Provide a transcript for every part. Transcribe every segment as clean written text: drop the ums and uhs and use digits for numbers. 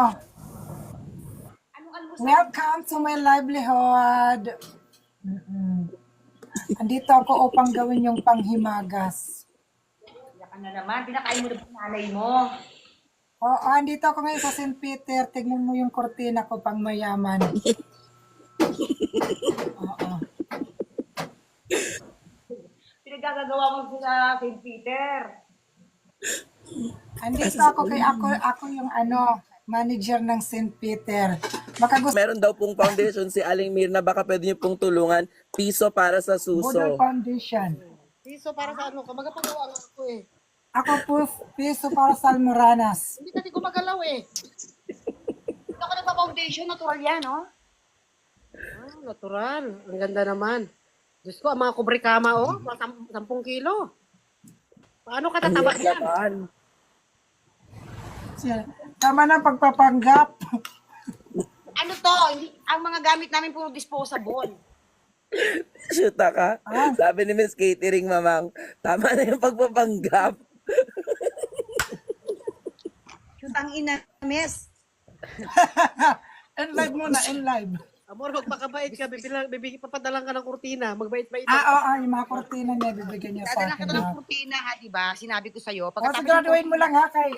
Anong almusal? Welcome to my livelihood. Andito ako upang gawin yung panghimagas. Kaya ka na naman, pinakain mo na ba yung nanay mo? Oo, andito ako ngayon sa St. Peter. Tignan mo yung kortina ko pang mayaman. Oo. Pinagagagawa mo sa St. Peter. Andito ako yung manager ng St. Peter. Baka gusto Meron daw pong foundation si Aling Mirna, baka pwede niyo pong tulungan. Piso para sa Budol suso. Foundation. Piso para sa ano, magpagawa nga ako eh. Ako po, piso para sa Almoranas. Hindi kasi gumagalaw eh. Hindi ako nagpa-foundation, natural yan, no? Ah, natural. Ang ganda naman. Diyos ko, ang mga kubrikama mga 10 kilo. Paano ka Ang tataba hirap yan? naman. Tama na pagpapanggap. Ano to? Ang mga gamit namin puro disposable. Shoota ka. Sabi ni Miss Catering, mamang, tama na yung pagpapanggap. Ang ina, miss. In live muna, in live. Amor, magpakabait ka. Papadalang ka ng kurtina. Magbait-bait. Oo, yung mga kortina niya, bibigyan niya sa Dadala akin. ka ng kurtina, ha, di ba? Sinabi ko sa'yo. O, siguraduhin mo lang ha, kay...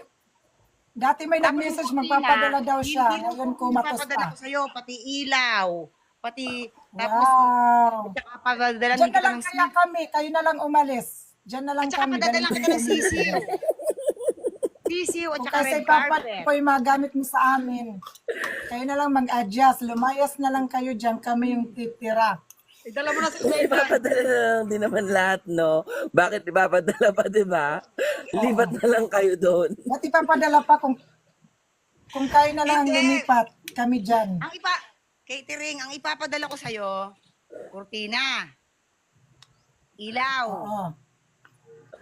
Dati may nag-message, magpapadala daw siya. Ngayon kumatos Papadala pa. ko sa'yo, pati ilaw. Pati, tapos, Wow. tsaka padadala Diyan na kita lang ng kaya kami, kayo na lang umalis. Diyan na lang At saka kami. padadala ganito kita ng kami. sisiw. Sisiw at saka Kasi red carpet. po yung mga gamit mo sa amin. Kayo na lang mag-adjust. Lumayas na lang kayo dyan. Kami yung titira. Idala mo na sa Ipapadala na lang din naman lahat, no? Bakit ipapadala pa, di ba? Libat na lang kayo doon. Ba't ipapadala pa kung kayo na lang ang Hindi. lumipat, kami dyan. Catering, ang ipapadala ko sa'yo, kurtina, ilaw, Oo.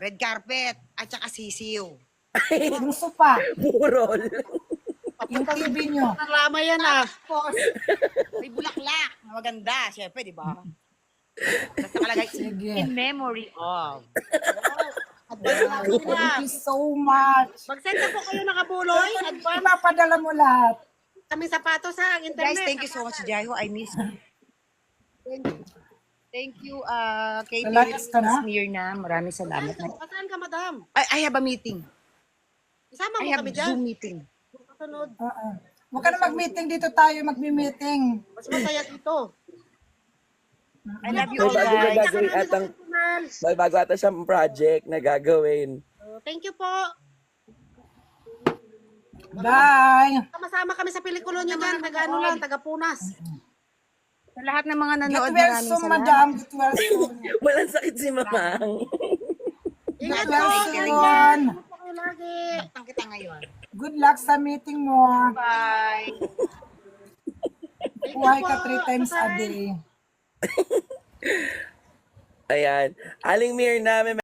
red carpet, at saka sisiw. Yung sopa, Burol. yung TV nyo. Lama yan ah. Tapos, may bulaklak na maganda, syempre, di ba? Tapos nakalagay, Sige. in memory of. Thank you so much. Mag-send na po kayo ng kabuloy. Advance Ipapadala mo lahat. kami sapatos sa internet. Guys, thank you so much, Jayo. I miss you. Thank you, Catering, Relax ka na? Mirna. Maraming salamat. Saan ka, madam? I have a meeting. Isama I mo have kami dyan. Zoom meeting. Kasunod. Oo. Huwag ka na mag-meeting dito tayo, mag-meeting. Mas masaya dito. I love you May all, bago na guys. gagawin atang, may bago ata siyang project na gagawin. Thank you po. Bye! Kasama kami sa pelikula nyo dyan. Taga-ano lang, taga-Punas. Sa lahat ng mga Get nanood, well maraming soon, salamat. madam. Get well soon. Walang sakit si mamang. Ingat Get po. well Ingat soon. po kayo lagi. Tang kita ngayon. Good luck sa meeting mo. Bye. Buhay ka 3 times a day. Ayan. Aling Mirna, may